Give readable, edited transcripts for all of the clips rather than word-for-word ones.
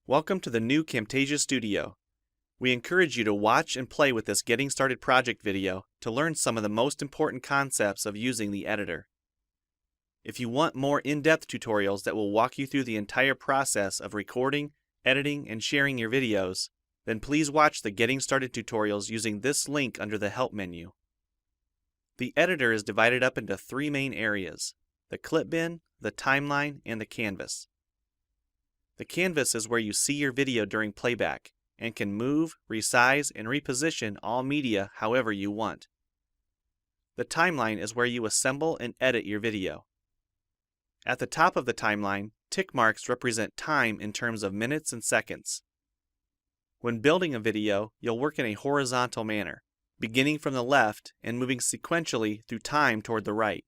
Welcome to the new Camtasia Studio. We encourage you to watch and play with this Getting Started project video to learn some of the most important concepts of using the editor. If you want more in-depth tutorials that will walk you through the entire process of recording, editing, and sharing your videos, then please watch the Getting Started tutorials using this link under the Help menu. The editor is divided up into three main areas: the clip bin, the timeline, and the canvas. The canvas is where you see your video during playback and can move, resize, and reposition all media however you want. The timeline is where you assemble and edit your video. At the top of the timeline, tick marks represent time in terms of minutes and seconds. When building a video, you'll work in a horizontal manner, beginning from the left and moving sequentially through time toward the right.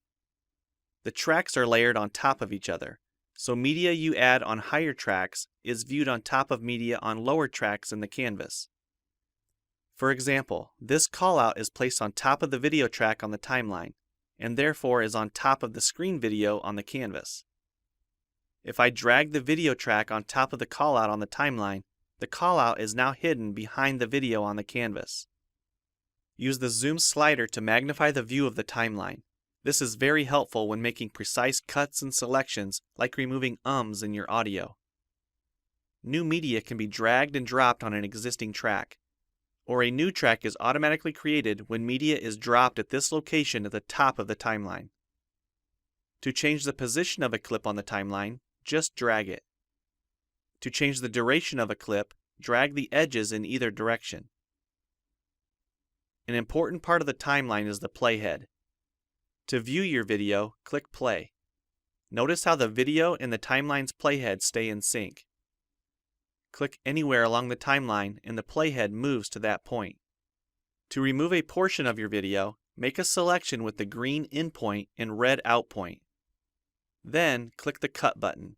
The tracks are layered on top of each other, so media you add on higher tracks is viewed on top of media on lower tracks in the canvas. For example, this callout is placed on top of the video track on the timeline, and therefore is on top of the screen video on the canvas. If I drag the video track on top of the callout on the timeline, the callout is now hidden behind the video on the canvas. Use the zoom slider to magnify the view of the timeline. This is very helpful when making precise cuts and selections, like removing ums in your audio. New media can be dragged and dropped on an existing track, or a new track is automatically created when media is dropped at this location at the top of the timeline. To change the position of a clip on the timeline, just drag it. To change the duration of a clip, drag the edges in either direction. An important part of the timeline is the playhead. To view your video, click play. Notice how the video and the timeline's playhead stay in sync. Click anywhere along the timeline and the playhead moves to that point. To remove a portion of your video, make a selection with the green in point and red out point. Then click the cut button.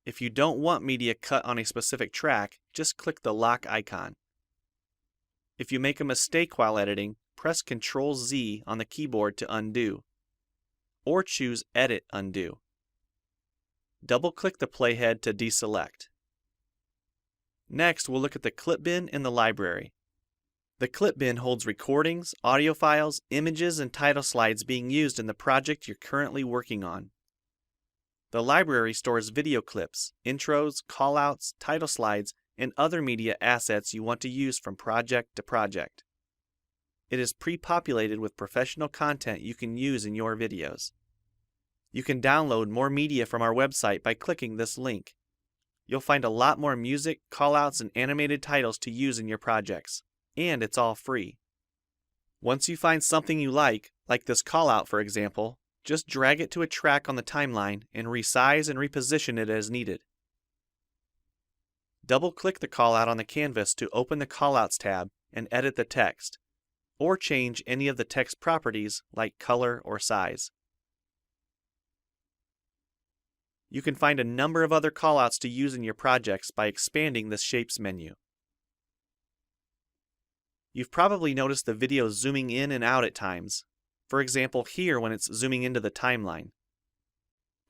If you don't want media cut on a specific track, just click the lock icon. If you make a mistake while editing, press Ctrl-Z on the keyboard to undo, or choose Edit Undo. Double-click the playhead to deselect. Next, we'll look at the clip bin in the library. The clip bin holds recordings, audio files, images, and title slides being used in the project you're currently working on. The library stores video clips, intros, callouts, title slides, and other media assets you want to use from project to project. It is pre-populated with professional content you can use in your videos. You can download more media from our website by clicking this link. You'll find a lot more music, callouts, and animated titles to use in your projects, and it's all free. Once you find something you like this callout for example, just drag it to a track on the timeline and resize and reposition it as needed. Double-click the callout on the canvas to open the Callouts tab and edit the text, or change any of the text properties like color or size. You can find a number of other callouts to use in your projects by expanding the Shapes menu. You've probably noticed the video zooming in and out at times, for example here when it's zooming into the timeline.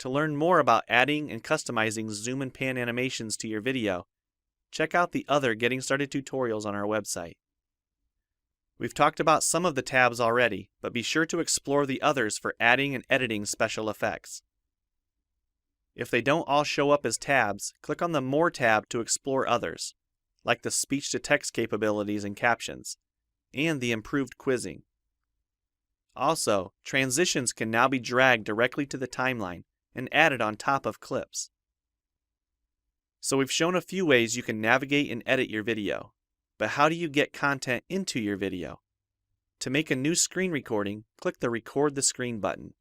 To learn more about adding and customizing zoom and pan animations to your video, check out the other Getting Started tutorials on our website. We've talked about some of the tabs already, but be sure to explore the others for adding and editing special effects. If they don't all show up as tabs, click on the More tab to explore others, like the speech-to-text capabilities and captions, and the improved quizzing. Also, transitions can now be dragged directly to the timeline and added on top of clips. So we've shown a few ways you can navigate and edit your video. But how do you get content into your video? To make a new screen recording, click the Record the Screen button.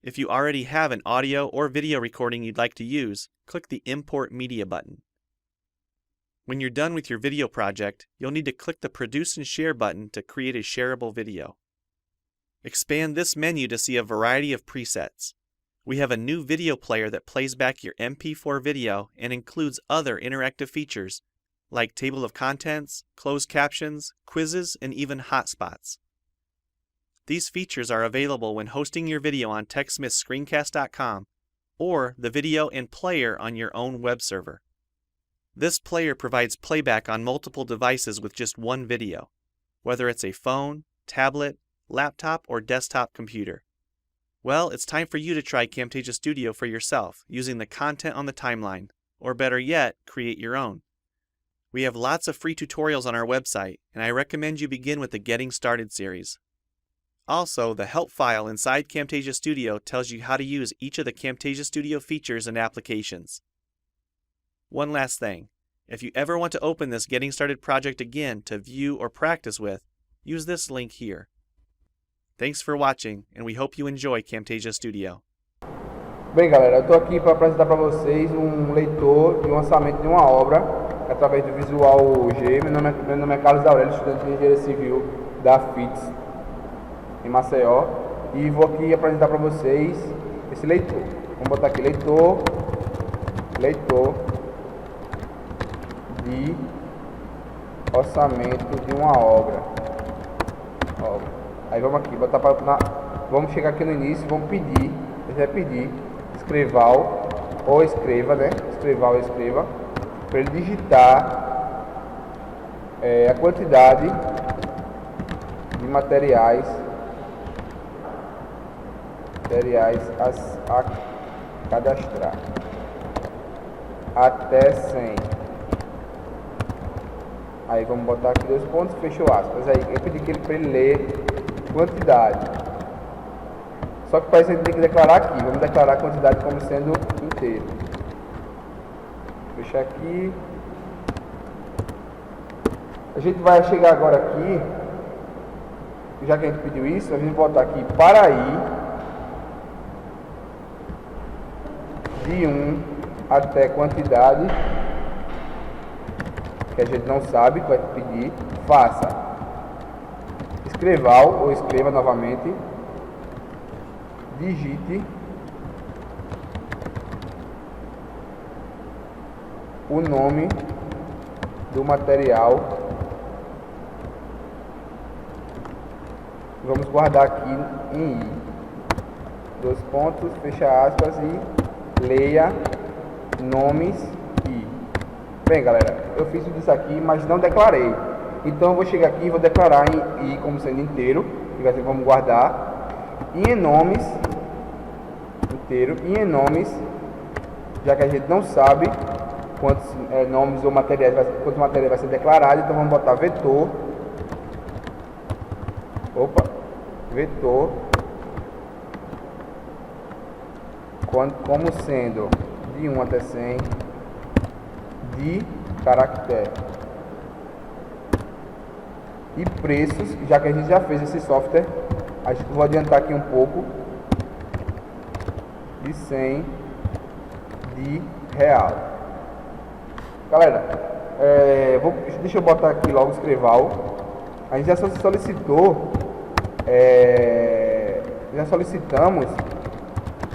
If you already have an audio or video recording you'd like to use, click the Import Media button. When you're done with your video project, you'll need to click the Produce and Share button to create a shareable video. Expand this menu to see a variety of presets. We have a new video player that plays back your MP4 video and includes other interactive features like table of contents, closed captions, quizzes, and even hotspots. These features are available when hosting your video on TechSmithScreencast.com or the video and player on your own web server. This player provides playback on multiple devices with just one video, whether it's a phone, tablet, laptop, or desktop computer. Well, it's time for you to try Camtasia Studio for yourself using the content on the timeline, or better yet, create your own. We have lots of free tutorials on our website, and I recommend you begin with the Getting Started series. Also, the help file inside Camtasia Studio tells you how to use each of the Camtasia Studio features and applications. One last thing, if you ever want to open this Getting Started project again to view or practice with, use this link here. Thanks for watching, and we hope you enjoy Camtasia Studio. Bem, galera, eu estou aqui para apresentar para vocês um leitor de um orçamento de uma obra através do Visualgv. Meu nome é Carlos Aurélio, estudante de Engenharia Civil da FITS em Maceió, e vou aqui apresentar para vocês esse leitor. Vamos botar aqui leitor de orçamento de uma obra. Aí vamos aqui, vamos chegar aqui no início, vamos pedir, a gente vai pedir escreval ou escreva, né? Escreval ou escreva, para ele digitar a quantidade de materiais a cadastrar até 100. Aí vamos botar aqui 2 pontos, fechou aspas. Aí eu pedi para ele ler quantidade. Só que para isso a gente tem que declarar aqui. Vamos declarar a quantidade como sendo inteiro. Fechar aqui. A gente vai chegar agora aqui. Já que a gente pediu isso, a gente vai botar aqui para ir de 1 até quantidade que a gente não sabe, que vai pedir, faça escreval ou escreva novamente, digite o nome do material. Vamos guardar aqui em I. 2 pontos, fecha aspas e leia nomes I. Bem, galera, eu fiz tudo isso aqui, mas não declarei. Então eu vou chegar aqui e vou declarar em I como sendo inteiro, que vai ser vamos guardar. E em nomes, inteiro, e em nomes, já que a gente não sabe quantos nomes ou materiais, quantos materiais vai ser declarado, então vamos botar vetor. Vetor como sendo de 1 até 100 de caractere. E preços, já que a gente já fez esse software, vou adiantar aqui um pouco, de 100 de real. Galera, deixa eu botar aqui logo o escreval. A gente já solicitou, já solicitamos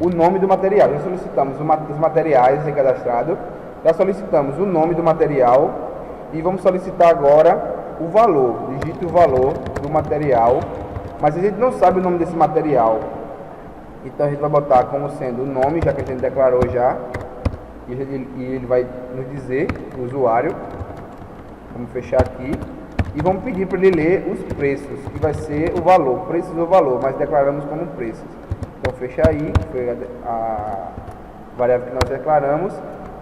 o nome do material, já solicitamos os materiais cadastrados, já solicitamos o nome do material e vamos solicitar agora o valor. Digite o valor do material, mas a gente não sabe o nome desse material, então a gente vai botar como sendo o nome, já que a gente declarou já, e ele vai nos dizer, o usuário. Vamos fechar aqui e vamos pedir para ele ler os preços, que vai ser o valor, preços ou valor, mas declaramos como preços. Então fecha aí, foi a variável que nós declaramos.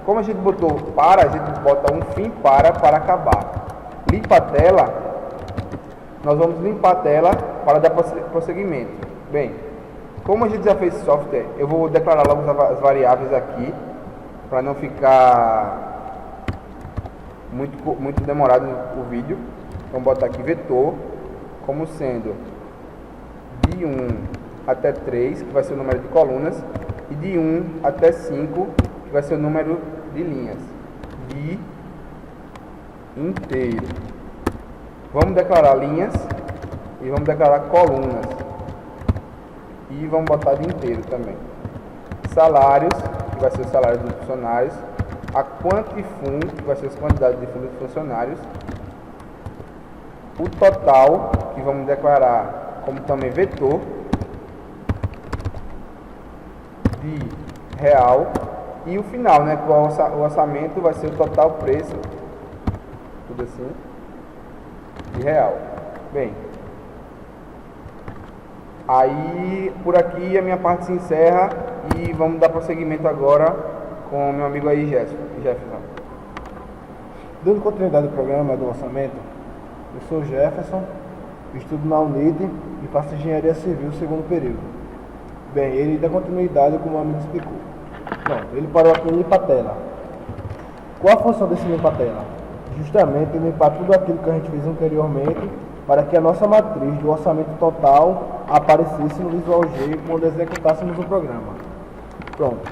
Como a gente botou para, a gente bota um fim para acabar. Limpa a tela, nós vamos limpar a tela para dar prosseguimento. Bem, como a gente já fez esse software, eu vou declarar logo as variáveis aqui, para não ficar muito demorado o vídeo. Vamos botar aqui vetor, como sendo de 1 até 3, que vai ser o número de colunas, e de 1 até 5, que vai ser o número de linhas, de inteiro. Vamos declarar linhas e vamos declarar colunas, e vamos botar de inteiro também. Salários, que vai ser o salário dos funcionários, a quantifun, que vai ser as quantidades de fundos dos funcionários, o total, que vamos declarar como também vetor, de real, E o final, né? O orçamento vai ser o total preço, tudo assim, de real. Bem, aí por aqui a minha parte se encerra e vamos dar prosseguimento agora com meu amigo aí, Jefferson. Dando continuidade ao programa do orçamento, eu sou Jefferson, estudo na Noite e faço Engenharia Civil segundo período. Bem, ele dá continuidade como o amigo explicou. Pronto, ele parou aqui em limpa-tela. Qual a função desse limpa-tela? Justamente limpar tudo aquilo que a gente fez anteriormente para que a nossa matriz do orçamento total aparecesse no Visualgv quando executássemos o programa. Pronto.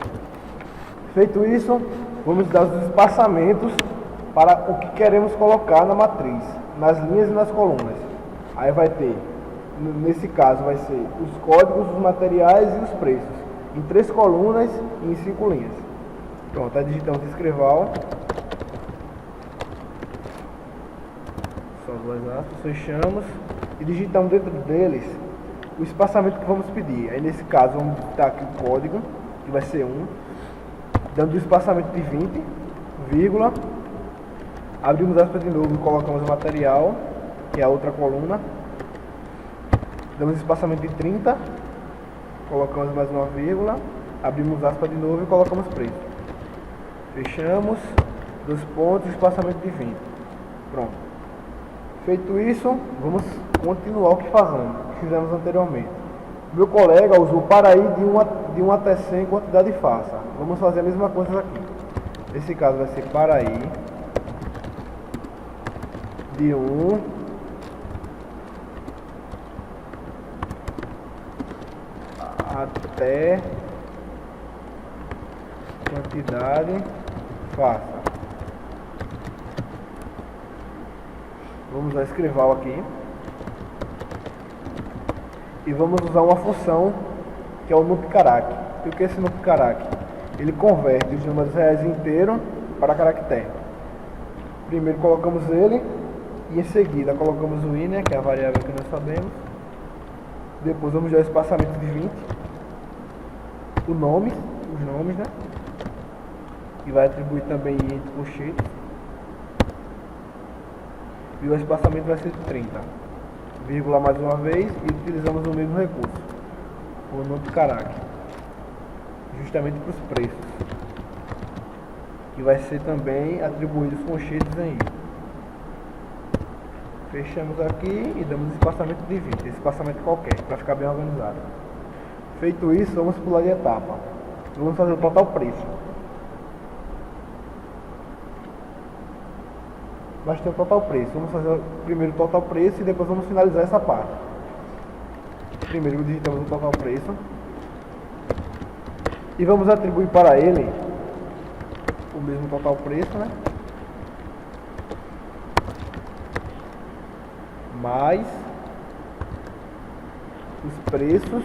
Feito isso, vamos dar os espaçamentos para o que queremos colocar na matriz, nas linhas e nas colunas. Aí vai ter, nesse caso, vai ser os códigos, os materiais e os preços, em 3 colunas e em 5 linhas. Pronto, aí digitamos escreval, só 2 aspas, fechamos e digitamos dentro deles o espaçamento que vamos pedir. Aí nesse caso vamos digitar aqui o código, que vai ser 1, dando o espaçamento de 20, vírgula, abrimos aspas de novo e colocamos o material, que é a outra coluna, damos espaçamento de 30, colocamos mais uma vírgula, abrimos aspas de novo e colocamos preço. Fechamos, 2 pontos, espaçamento de 20. Pronto. Feito isso, vamos continuar o que fizemos anteriormente. Meu colega usou para aí de 1 até 100 quantidade farsa. Vamos fazer a mesma coisa aqui. Nesse caso vai ser para aí de 1 até quantidade farsa. Vamos usar escreval aqui. E vamos usar uma função que é o NumPyCarac. E o que é esse NumPyCarac? Ele converte os números reais inteiros para caractere. Primeiro colocamos ele e em seguida colocamos o i, né, que é a variável que nós sabemos. Depois vamos dar o espaçamento de 20. Os nomes, né? E vai atribuir também i entre colchetes. E o espaçamento vai ser de 30. Vírgula mais uma vez e utilizamos o mesmo recurso, o NumPyCarac, justamente para os preços, que vai ser também atribuído os colchetes em i. Fechamos aqui e damos espaçamento de 20, espaçamento qualquer, para ficar bem organizado. Feito isso, vamos pular de etapa. Vamos fazer o total preço. Vai ter o total preço. Vamos fazer primeiro o total preço e depois vamos finalizar essa parte. Primeiro digitamos o total preço. E vamos atribuir para ele o mesmo total preço, né? Mais os preços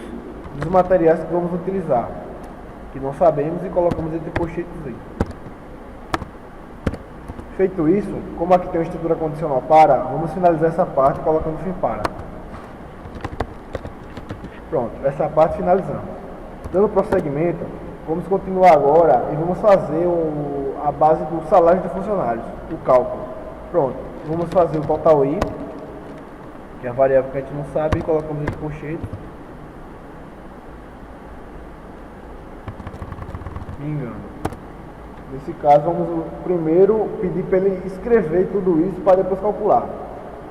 dos materiais que vamos utilizar, que não sabemos e colocamos entre colchetes aí. Feito isso, como aqui tem uma estrutura condicional para, vamos finalizar essa parte colocando fim para. Pronto, essa parte finalizamos. Dando prosseguimento, vamos continuar agora e vamos fazer a base do salário de funcionários, o cálculo. Pronto, vamos fazer o total i, que é a variável que a gente não sabe, e colocamos entre colchetes. Me engano. Nesse caso, vamos primeiro pedir para ele escrever tudo isso para depois calcular.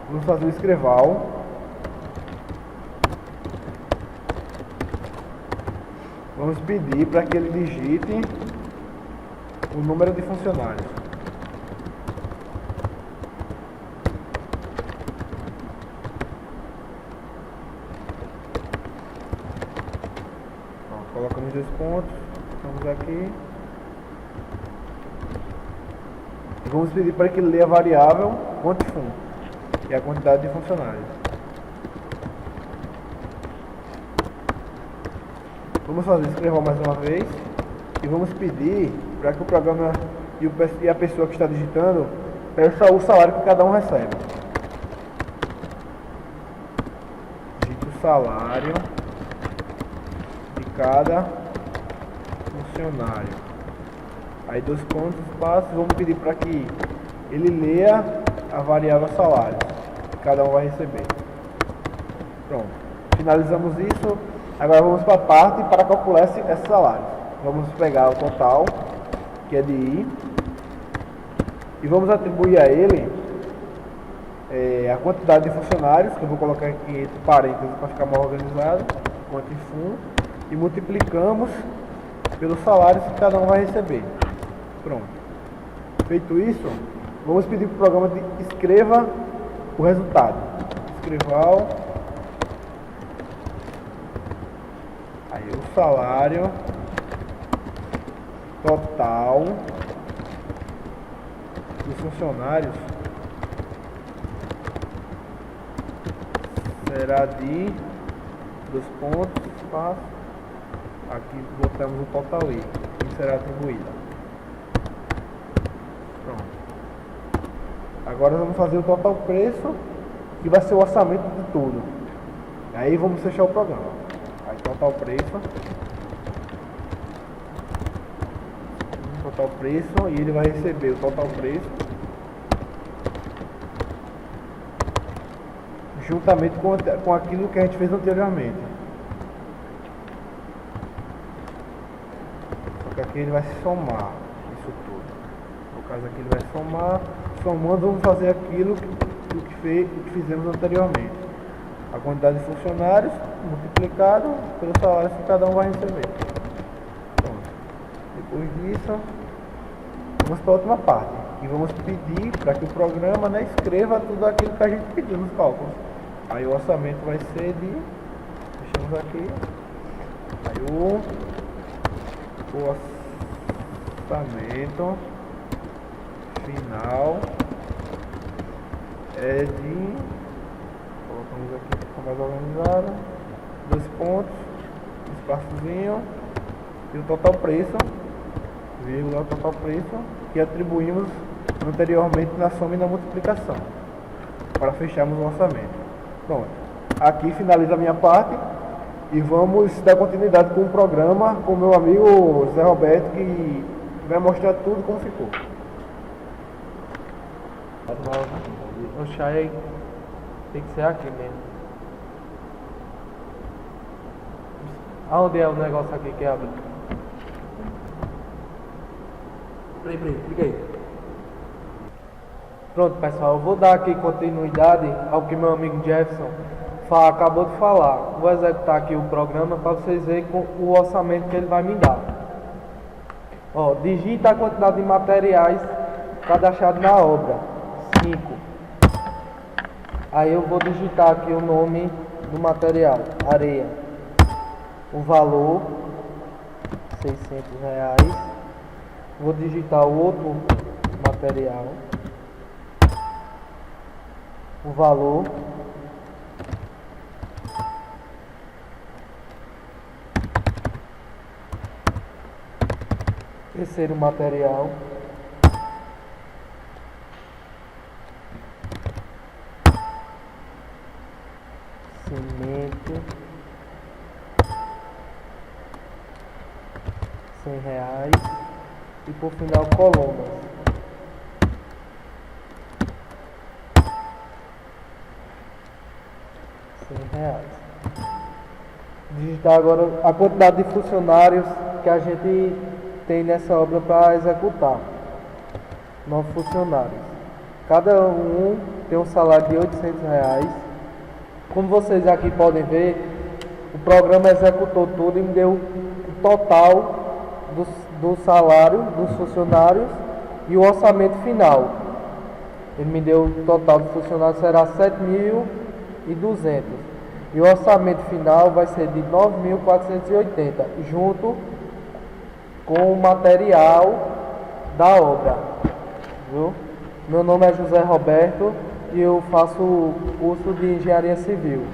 Vamos fazer o escreval. Vamos pedir para que ele digite o número de funcionários. Pronto, colocamos 2 pontos. Vamos aqui. E vamos pedir para que ele leia a variável quantifun, que é a quantidade de funcionários. Vamos fazer escrever mais uma vez e vamos pedir para que o programa e a pessoa que está digitando peça o salário que cada um recebe. Digite o salário de cada funcionário. Aí 2 pontos, espaço, vamos pedir para que ele leia a variável salário que cada um vai receber. Pronto, finalizamos isso. Agora vamos para a parte para calcular esse salário. Vamos pegar o total, que é de I, e vamos atribuir a ele a quantidade de funcionários, que eu vou colocar aqui entre parênteses para ficar mais organizado, quanto em fundo, e multiplicamos pelos salários que cada um vai receber. Pronto. Feito isso, vamos pedir para o programa de escreva o resultado. Escreval. Aí o salário total dos funcionários será de 2 pontos, espaço. Aqui botamos o total I, que será atribuída. Pronto. Agora vamos fazer o total preço, que vai ser o orçamento de tudo. Aí vamos fechar o programa. Aí total preço. Total preço, e ele vai receber o total preço juntamente com aquilo que a gente fez anteriormente. Só que aqui ele vai somar isso tudo. No caso aqui ele vai somar. Somando, vamos fazer aquilo que fizemos anteriormente. A quantidade de funcionários multiplicado pelos salários que cada um vai receber. Pronto. Depois disso, vamos para a última parte. E vamos pedir para que o programa, né, escreva tudo aquilo que a gente pediu nos cálculos. Aí o orçamento vai ser de... Deixamos aqui. Aí o orçamento final é de... Colocamos aqui para ficar mais organizado. 2 pontos, espaçozinho. E o total preço, vírgula, total preço, que atribuímos anteriormente na soma e na multiplicação, para fecharmos o orçamento. Pronto. Aqui finaliza a minha parte e vamos dar continuidade com o programa com o meu amigo José Roberto, que vai mostrar tudo como ficou. O chai tem que ser aqui mesmo. Aonde é o negócio aqui que abre? Peraí, clica aí. Pronto, pessoal, eu vou dar aqui continuidade ao que meu amigo Jefferson acabou de falar. Vou executar aqui o programa para vocês verem o orçamento que ele vai me dar. Ó, digita a quantidade de materiais cadastrados na obra. 5. Aí eu vou digitar aqui o nome do material, areia. O valor, R$600. Vou digitar o outro material. O valor. Terceiro material. Cimento. R$100. E por final, colunas. R$100. Digitar agora a quantidade de funcionários que a gente tem nessa obra para executar. 9 funcionários. Cada um tem um salário de R$800. Como vocês aqui podem ver, o programa executou tudo e me deu o total do salário dos funcionários e o orçamento final. Ele me deu o total de funcionários será 7.200 e o orçamento final vai ser de 9.480 junto com o material da obra. Viu? Meu nome é José Roberto e eu faço o curso de Engenharia Civil.